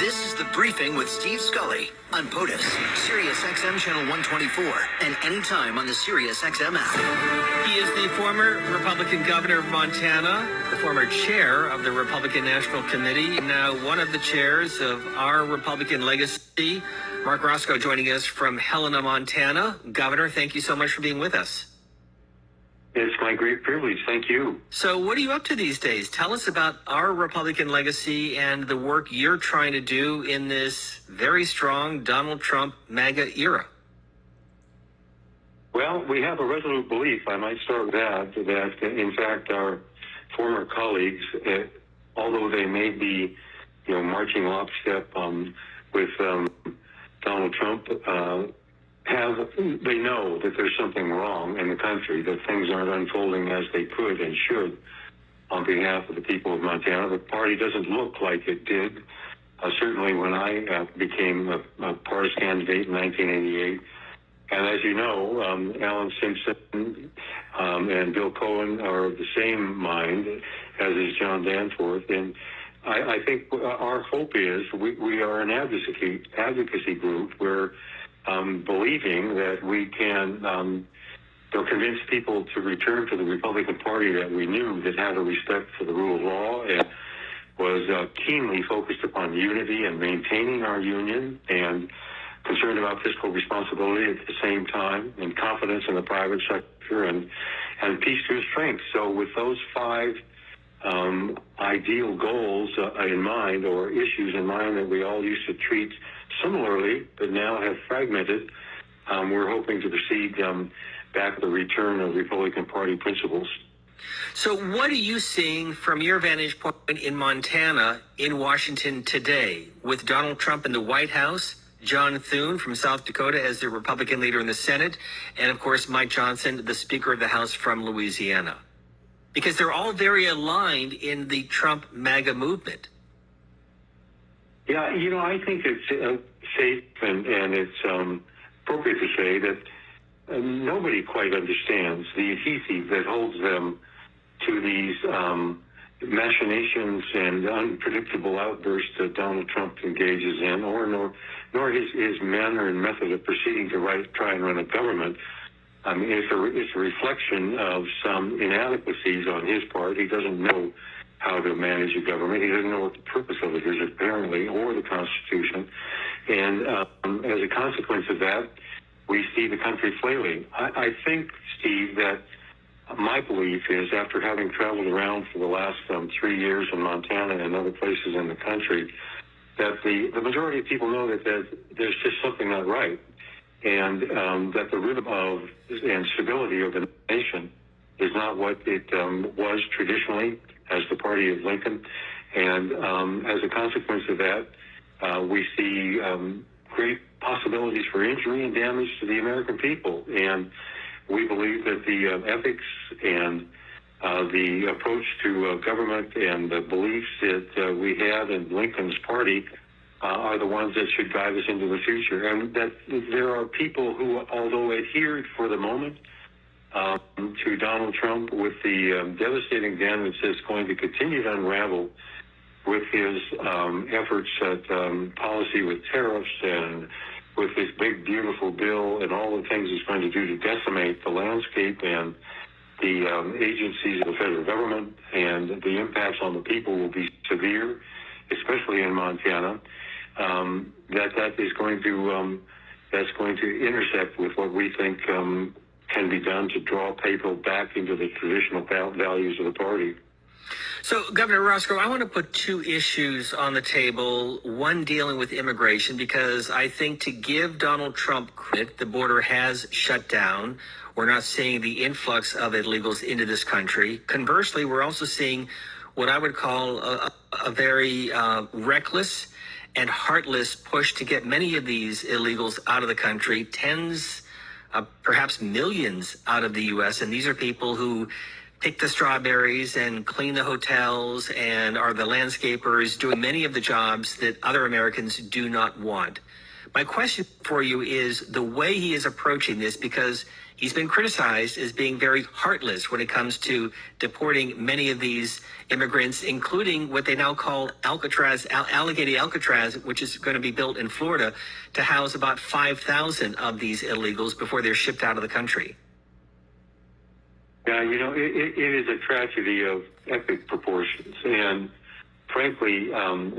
This is The Briefing with Steve Scully on POTUS, Sirius XM Channel 124, and anytime on the Sirius XM app. He is the former Republican governor of Montana, the former chair of the Republican National Committee, and now one of the chairs of our Republican legacy. Marc Racicot joining us from Helena, Montana. Governor, thank you so much for being with us. It's my great privilege. Thank you. So what are you up to these days? Tell us about our Republican legacy and the work you're trying to do in this very strong Donald Trump MAGA era. Well, we have a resolute belief, I might start with that in fact our former colleagues, although they may be, marching lockstep with Donald Trump, they know that there's something wrong in the country, that things aren't unfolding as they could and should on behalf of the people of Montana. The party doesn't look like it did. Certainly when I became a partisan candidate in 1988. And as you know, Alan Simpson and Bill Cohen are of the same mind, as is John Danforth. And I think our hope is we are an advocacy group where believing that we can convince people to return to the Republican Party that we knew that had a respect for the rule of law and was keenly focused upon unity and maintaining our union and concerned about fiscal responsibility at the same time and confidence in the private sector and peace through strength. So with those five ideal goals in mind, or issues in mind that we all used to treat similarly but now have fragmented, we're hoping to proceed back to the return of Republican Party principles. So what are you seeing from your vantage point in Montana, in Washington today, with Donald Trump in the White House, John Thune from South Dakota as the Republican leader in the Senate, and of course Mike Johnson, the Speaker of the House from Louisiana? Because they're all very aligned in the Trump MAGA movement. Yeah, I think it's safe and it's appropriate to say that nobody quite understands the adhesive that holds them to these machinations and unpredictable outbursts that Donald Trump engages in, nor his manner and method of proceeding to try and run a government. I mean, it's a reflection of some inadequacies on his part. He doesn't know how to manage a government. He doesn't know what the purpose of it is, apparently, or the Constitution. And as a consequence of that, we see the country flailing. I think, Steve, that my belief is, after having traveled around for the last 3 years in Montana and other places in the country, that the majority of people know that there's just something not right. And that the rhythm of and stability of the nation is not what it was traditionally as the party of Lincoln. And as a consequence of that, we see great possibilities for injury and damage to the American people. And we believe that the ethics and the approach to government and the beliefs that we had in Lincoln's party are the ones that should guide us into the future. And that there are people who, although adhered for the moment to Donald Trump with the devastating damage that's going to continue to unravel with his efforts at policy with tariffs and with this big, beautiful bill and all the things it's going to do to decimate the landscape and the agencies of the federal government, and the impacts on the people will be severe, especially in Montana. That is going to that's going to intersect with what we think can be done to draw people back into the traditional values of the party. So, Governor Racicot, I want to put two issues on the table, one dealing with immigration, because I think to give Donald Trump credit, the border has shut down. We're not seeing the influx of illegals into this country. Conversely, we're also seeing what I would call a very reckless and heartless push to get many of these illegals out of the country, tens, perhaps millions out of the U.S. And these are people who pick the strawberries and clean the hotels and are the landscapers, doing many of the jobs that other Americans do not want. My question for you is the way he is approaching this, because he's been criticized as being very heartless when it comes to deporting many of these immigrants, including what they now call Alcatraz, Alligator Alcatraz, which is going to be built in Florida to house about 5,000 of these illegals before they're shipped out of the country. Yeah, it is a tragedy of epic proportions. And frankly,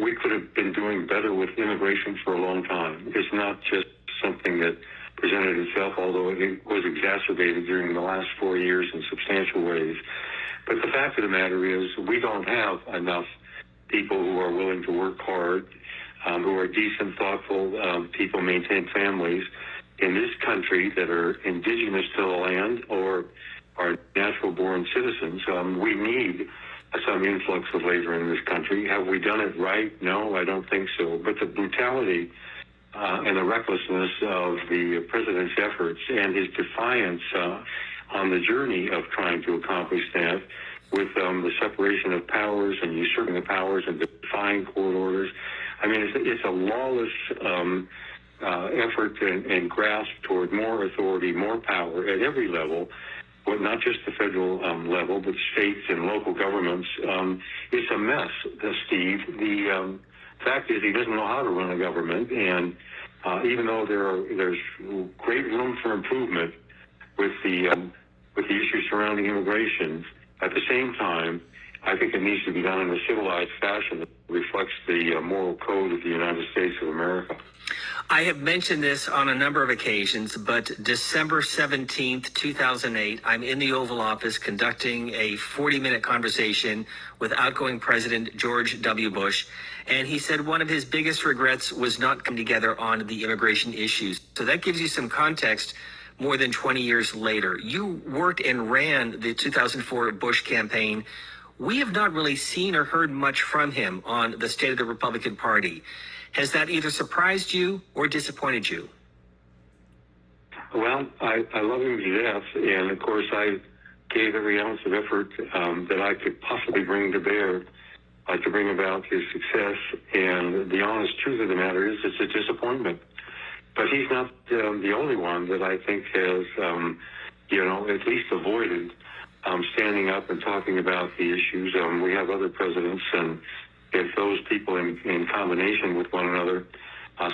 we could have been doing better with immigration for a long time. It's not just something that presented itself, although it was exacerbated during the last 4 years in substantial ways. But the fact of the matter is we don't have enough people who are willing to work hard, who are decent, thoughtful people, maintain families in this country that are indigenous to the land or are natural-born citizens. We need some influx of labor in this country. Have we done it right? No, I don't think so. But the brutality and the recklessness of the president's efforts and his defiance on the journey of trying to accomplish that with the separation of powers and usurping the powers and defying court orders. I mean, it's a lawless effort and grasp toward more authority, more power at every level, but not just the federal level, but states and local governments. It's a mess, Steve. The fact is he doesn't know how to run a government, and even though there's great room for improvement with the issues surrounding immigration, at the same time, I think it needs to be done in a civilized fashion that reflects the moral code of the United States of America. I have mentioned this on a number of occasions, but December 17th, 2008, I'm in the Oval Office conducting a 40-minute conversation with outgoing President George W. Bush, and he said one of his biggest regrets was not coming together on the immigration issues. So that gives you some context more than 20 years later. You worked and ran the 2004 Bush campaign. We have not really seen or heard much from him on the state of the Republican Party. Has that either surprised you or disappointed you? Well, I love him to death, and of course I gave every ounce of effort that I could possibly bring to bear to bring about his success. And the honest truth of the matter is it's a disappointment. But he's not the only one that I think has, at least avoided standing up and talking about the issues. We have other presidents, and if those people in combination with one another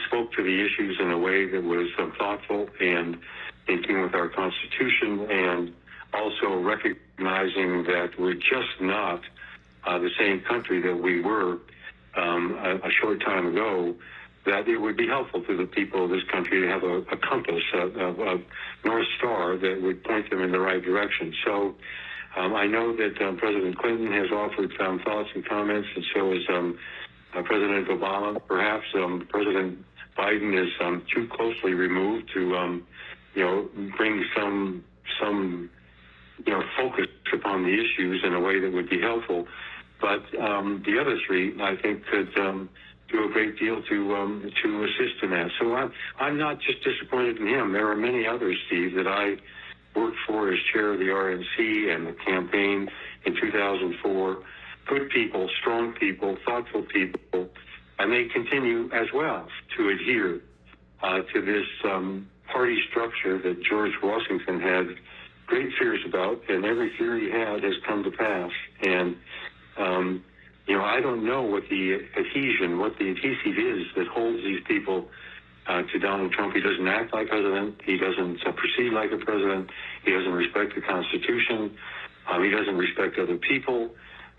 spoke to the issues in a way that was thoughtful and in keeping with our Constitution, and also recognizing that we're just not the same country that we were a short time ago, that it would be helpful to the people of this country to have a compass, a North Star that would point them in the right direction. So I know that President Clinton has offered some thoughts and comments, and so has President Obama. Perhaps President Biden is too closely removed to, bring some focus upon the issues in a way that would be helpful. But the other three, I think, could do a great deal to assist in that. So I'm not just disappointed in him. There are many others, Steve, that I worked for as chair of the RNC and the campaign in 2004. Good people, strong people, thoughtful people, and they continue as well to adhere to this party structure that George Washington had great fears about, and every fear he had has come to pass. And I don't know what the adhesive is that holds these people to Donald Trump. He doesn't act like a president. He doesn't proceed like a president. He doesn't respect the Constitution. He doesn't respect other people.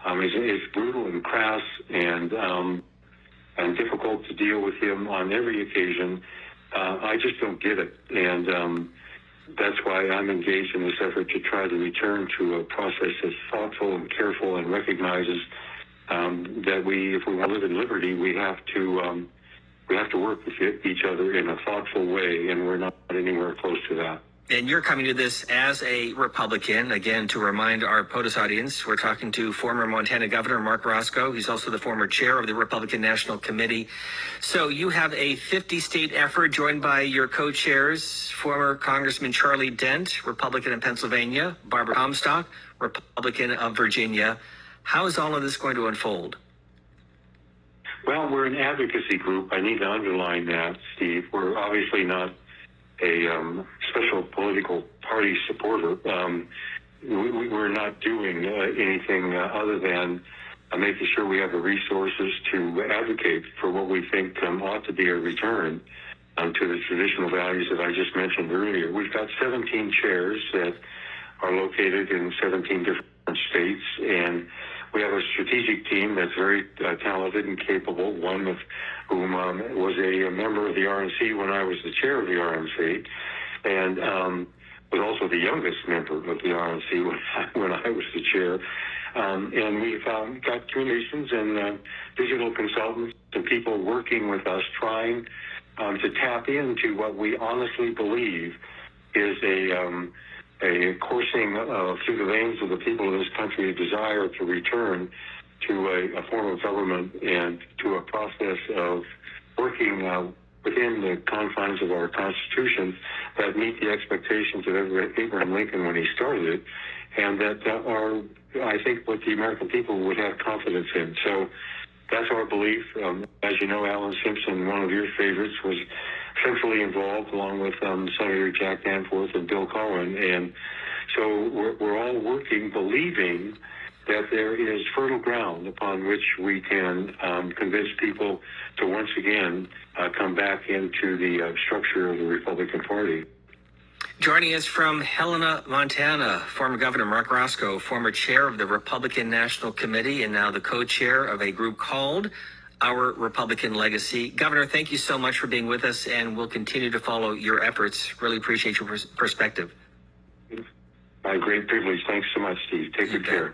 It's brutal and crass and difficult to deal with him on every occasion. I just don't get it. And that's why I'm engaged in this effort to try to return to a process that's thoughtful and careful and recognizes that if we want to live in liberty, we have to work with each other in a thoughtful way, and we're not anywhere close to that. And you're coming to this as a Republican. Again, to remind our POTUS audience, we're talking to former Montana Governor Marc Racicot. He's also the former chair of the Republican National Committee. So you have a 50-state effort joined by your co-chairs, former Congressman Charlie Dent, Republican of Pennsylvania, Barbara Comstock, Republican of Virginia. How is all of this going to unfold? Well, we're an advocacy group. I need to underline that, Steve. We're obviously not a special political party supporter. We're not doing anything other than making sure we have the resources to advocate for what we think ought to be a return to the traditional values that I just mentioned earlier. We've got 17 chairs that are located in 17 different states, and we have a strategic team that's very talented and capable, one of whom was a member of the RNC when I was the chair of the RNC, and was also the youngest member of the RNC when I was the chair. And we've got communications and digital consultants and people working with us trying to tap into what we honestly believe is a coursing through the veins of the people of this country, a desire to return to a form of government and to a process of working within the confines of our Constitution that meet the expectations of Abraham Lincoln when he started it, and that are, I think, what the American people would have confidence in. So that's our belief. As you know, Alan Simpson, one of your favorites, was centrally involved along with Senator Jack Danforth and Bill Cohen. And so we're all working, believing that there is fertile ground upon which we can convince people to once again come back into the structure of the Republican Party. Joining us from Helena, Montana, former Governor Marc Racicot, former chair of the Republican National Committee and now the co-chair of a group called Our Republican Legacy. Governor, thank you so much for being with us, and we'll continue to follow your efforts. Really appreciate your perspective. My great privilege. Thanks so much, Steve. Take good care.